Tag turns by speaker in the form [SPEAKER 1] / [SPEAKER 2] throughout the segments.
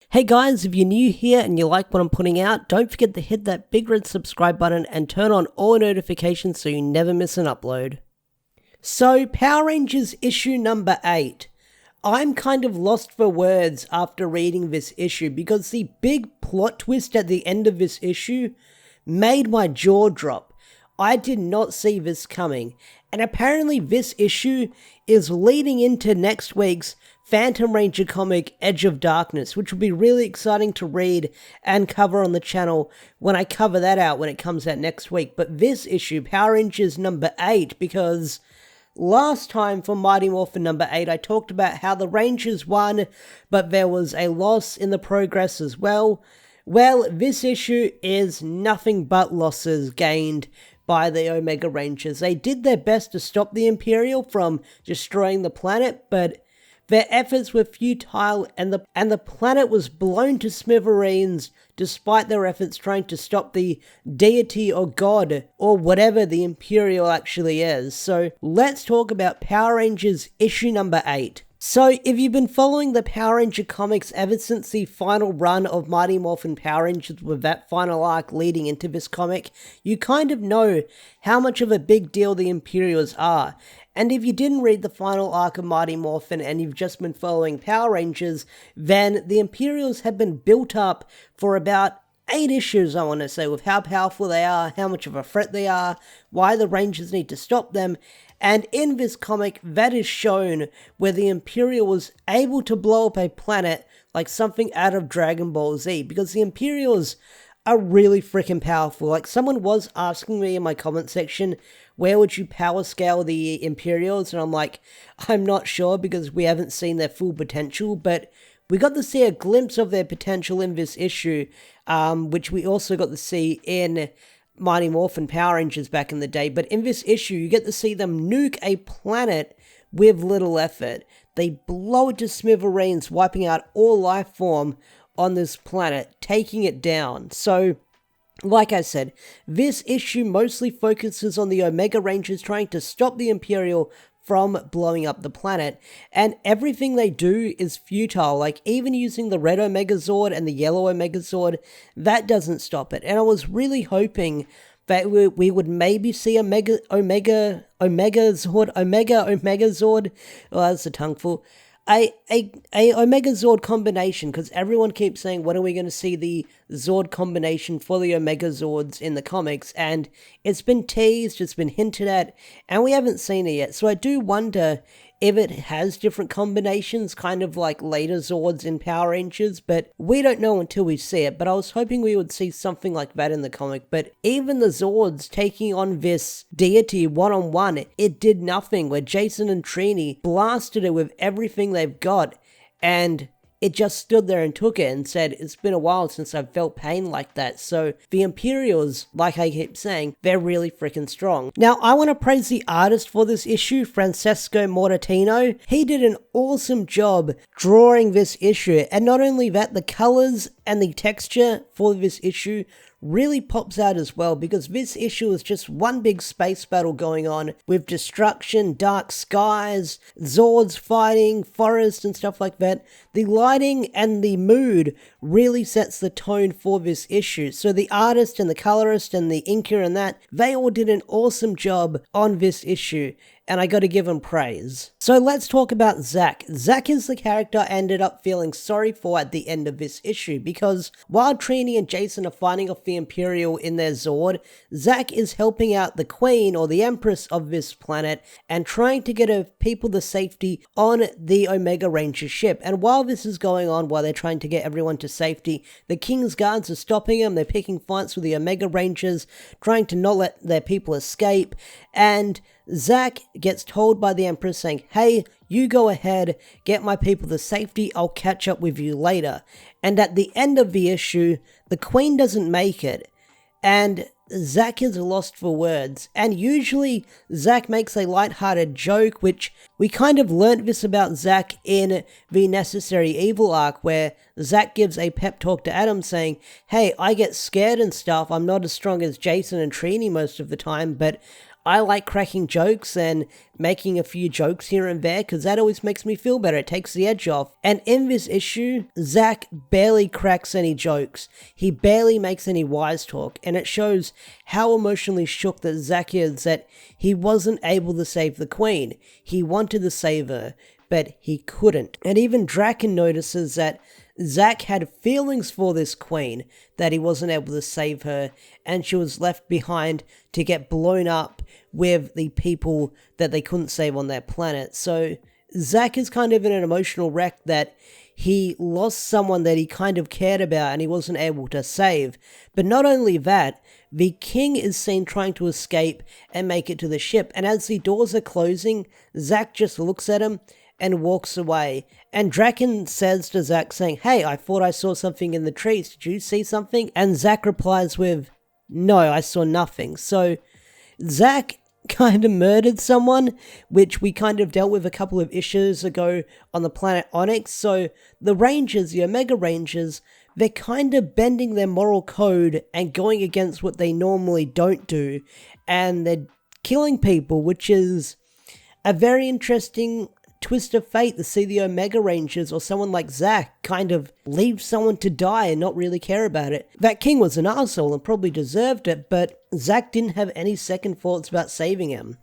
[SPEAKER 1] Hey guys, if you're new here and you like what I'm putting out, don't forget to hit that big red subscribe button and turn on all notifications so you never miss an upload. So, Power Rangers issue number 8. I'm kind of lost for words after reading this issue because the big plot twist at the end of this issue made my jaw drop. I did not see this coming, and apparently this issue is leading into next week's Phantom Ranger comic Edge of Darkness, which will be really exciting to read and cover on the channel when I cover that out when it comes out next week. But this issue, Power Rangers number 8, because last time for Mighty Morphin number 8, I talked about how the Rangers won, but there was a loss in the progress as well. Well, this issue is nothing but losses gained by the Omega Rangers. They did their best to stop the Empyreal from destroying the planet, but their efforts were futile and the planet was blown to smithereens despite their efforts trying to stop the deity or god or whatever the Empyreal actually is. So let's talk about Power Rangers issue number 8. So, if you've been following the Power Ranger comics ever since the final run of Mighty Morphin Power Rangers with that final arc leading into this comic, you kind of know how much of a big deal the Empyreals are. And if you didn't read the final arc of Mighty Morphin and you've just been following Power Rangers, then the Empyreals have been built up for about 8 issues, I want to say, with how powerful they are, how much of a threat they are, why the Rangers need to stop them. And in this comic, that is shown where the Empyreal was able to blow up a planet like something out of Dragon Ball Z, because the Empyreals are really freaking powerful. Like, someone was asking me in my comment section, where would you power scale the Empyreals? And I'm like, I'm not sure because we haven't seen their full potential, but we got to see a glimpse of their potential in this issue, which we also got to see in Mighty Morphin Power Rangers back in the day. But in this issue, you get to see them nuke a planet with little effort. They blow it to smithereens, wiping out all life form on this planet, taking it down. So, like I said, this issue mostly focuses on the Omega Rangers trying to stop the Empyreal from blowing up the planet, and everything they do is futile. Like, even using the red Omega Zord and the yellow Omega Zord, that doesn't stop it. And I was really hoping that we would maybe see Omega Zord, oh, that's a tongueful, a Omega Zord combination, because everyone keeps saying, when are we going to see the Zord combination for the Omega Zords in the comics? And it's been teased, it's been hinted at, and we haven't seen it yet. So I do wonder if it has different combinations, kind of like later Zords in Power Rangers, but we don't know until we see it. But I was hoping we would see something like that in the comic. But even the Zords taking on this deity one-on-one, it did nothing, where Jason and Trini blasted it with everything they've got, and it just stood there and took it and said, it's been a while since I've felt pain like that. So the Empyreals, like I keep saying, they're really freaking strong. Now, I want to praise the artist for this issue, Francesco Mortantino. He did an awesome job drawing this issue. And not only that, the colors and the texture for this issue really pops out as well, because this issue is just one big space battle going on with destruction, dark skies, Zords fighting, forest and stuff like that. The lighting and the mood really sets the tone for this issue. So the artist and the colorist and the inker and that, they all did an awesome job on this issue, and I gotta give him praise. So let's talk about Zack. Zack is the character I ended up feeling sorry for at the end of this issue, because while Trini and Jason are fighting off the Empyreal in their Zord, Zack is helping out the Queen or the Empress of this planet and trying to get her people to safety on the Omega Ranger ship. And while this is going on, while they're trying to get everyone to safety, the King's Guards are stopping them. They're picking fights with the Omega Rangers, trying to not let their people escape, and Zack gets told by the Empress saying, hey, you go ahead, get my people to safety, I'll catch up with you later. And at the end of the issue, the Queen doesn't make it, and Zack is lost for words. And usually Zack makes a lighthearted joke, which we kind of learnt this about Zack in the Necessary Evil arc, where Zack gives a pep talk to Adam saying, hey, I get scared and stuff, I'm not as strong as Jason and Trini most of the time, but I like cracking jokes and making a few jokes here and there because that always makes me feel better. It takes the edge off. And in this issue, Zack barely cracks any jokes. He barely makes any wise talk, and it shows how emotionally shook that Zack is that he wasn't able to save the Queen. He wanted to save her, but he couldn't. And even Draken notices that Zack had feelings for this Queen, that he wasn't able to save her, and she was left behind to get blown up with the people that they couldn't save on their planet. So Zack is kind of in an emotional wreck that he lost someone that he kind of cared about and he wasn't able to save. But not only that, the king is seen trying to escape and make it to the ship, and as the doors are closing, Zack just looks at him and walks away. And Draken says to Zack saying, "Hey, I thought I saw something in the trees. Did you see something?" And Zack replies with, "No, I saw nothing." So Zack kind of murdered someone, which we kind of dealt with a couple of issues ago on the planet Onyx. So the Rangers, the Omega Rangers, they're kind of bending their moral code and going against what they normally don't do. And they're killing people, which is a very interesting twist of fate to see the Omega Rangers or someone like Zack kind of leave someone to die and not really care about it. That king was an asshole and probably deserved it, but Zack didn't have any second thoughts about saving him.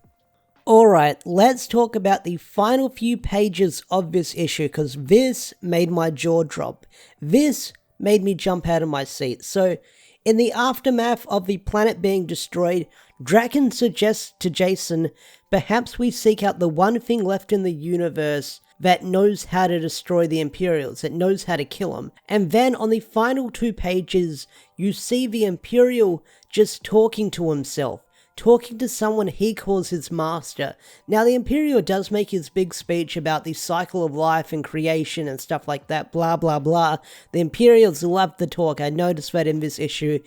[SPEAKER 1] Alright, let's talk about the final few pages of this issue, because this made my jaw drop. This made me jump out of my seat. So, in the aftermath of the planet being destroyed, Draken suggests to Jason, perhaps we seek out the one thing left in the universe that knows how to destroy the Empyreals, that knows how to kill them. And then on the final 2 pages, you see the Empyreal just talking to himself, talking to someone he calls his master. Now the Empyreal does make his big speech about the cycle of life and creation and stuff like that, blah blah blah. The Imperials love to talk. I noticed that in this issue.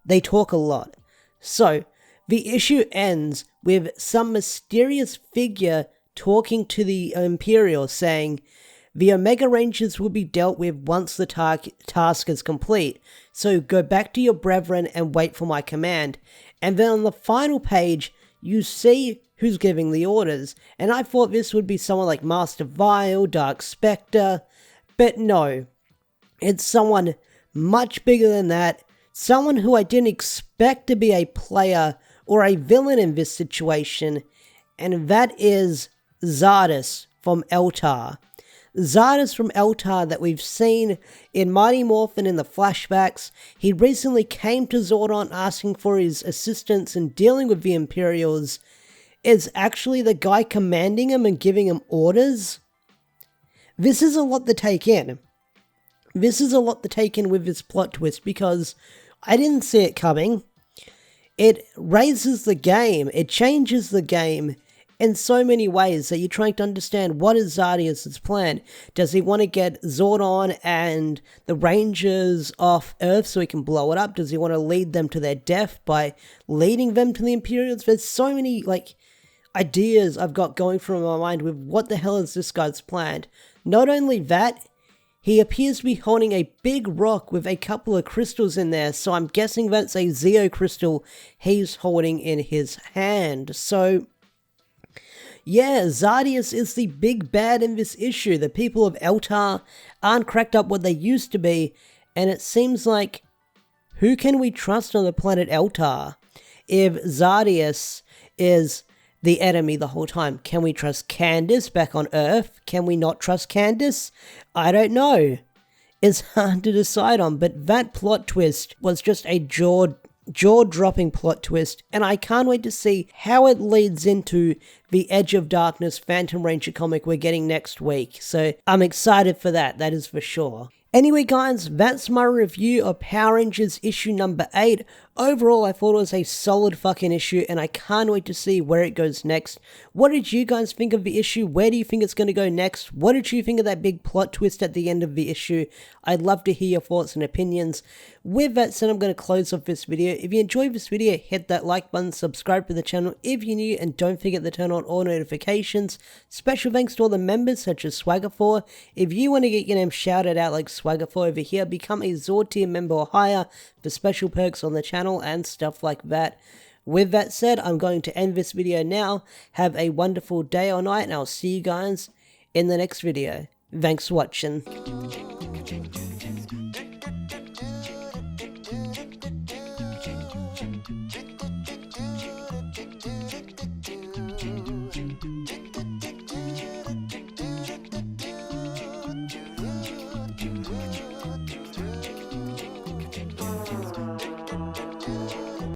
[SPEAKER 1] They talk a lot. So, the issue ends with some mysterious figure talking to the Empyreal saying, "The Omega Rangers will be dealt with once the task is complete, so go back to your brethren and wait for my command." And then on the final page, you see who's giving the orders, and I thought this would be someone like Master Vile, Dark Spectre, but no, it's someone much bigger than that, someone who I didn't expect to be a player or a villain in this situation, and that is Zardoz from Eltar. Zardoz from Eltar that we've seen in Mighty Morphin in the flashbacks. He recently came to Zordon asking for his assistance in dealing with the Imperials, is actually the guy commanding him and giving him orders. This is a lot to take in. This is a lot to take in with this plot twist because I didn't see it coming. It raises the game, it changes the game in so many ways that you're trying to understand what is Zardoz's plan. Does he want to get Zordon and the Rangers off Earth so he can blow it up? Does he want to lead them to their death by leading them to the Imperials? There's so many ideas I've got going through my mind with what the hell is this guy's planned. Not only that, he appears to be holding a big rock with a couple of crystals in there, so I'm guessing that's a Zeo crystal he's holding in his hand. So, yeah, Zardoz is the big bad in this issue. The people of Eltar aren't cracked up what they used to be, and it seems like, who can we trust on the planet Eltar? If Zardoz is the enemy the whole time, can we trust Candace back on Earth? Can we not trust Candace? I don't know. It's hard to decide on, but that plot twist was just a jaw-dropping plot twist, and I can't wait to see how it leads into the Edge of Darkness Phantom Ranger comic we're getting next week. So I'm excited for that is for sure. Anyway guys, that's my review of Power Rangers issue number 8. Overall, I thought it was a solid fucking issue, and I can't wait to see where it goes next. What did you guys think of the issue? Where do you think it's going to go next? What did you think of that big plot twist at the end of the issue? I'd love to hear your thoughts and opinions. With that said, I'm going to close off this video. If you enjoyed this video, hit that like button, subscribe to the channel if you're new, and don't forget to turn on all notifications. Special thanks to all the members such as Swagger4. If you want to get your name shouted out like Swagger4 over here, become a Zord tier member or higher for special perks on the channel and stuff like that. With that said, I'm going to end this video now. Have a wonderful day or night, and I'll see you guys in the next video. Thanks for watching.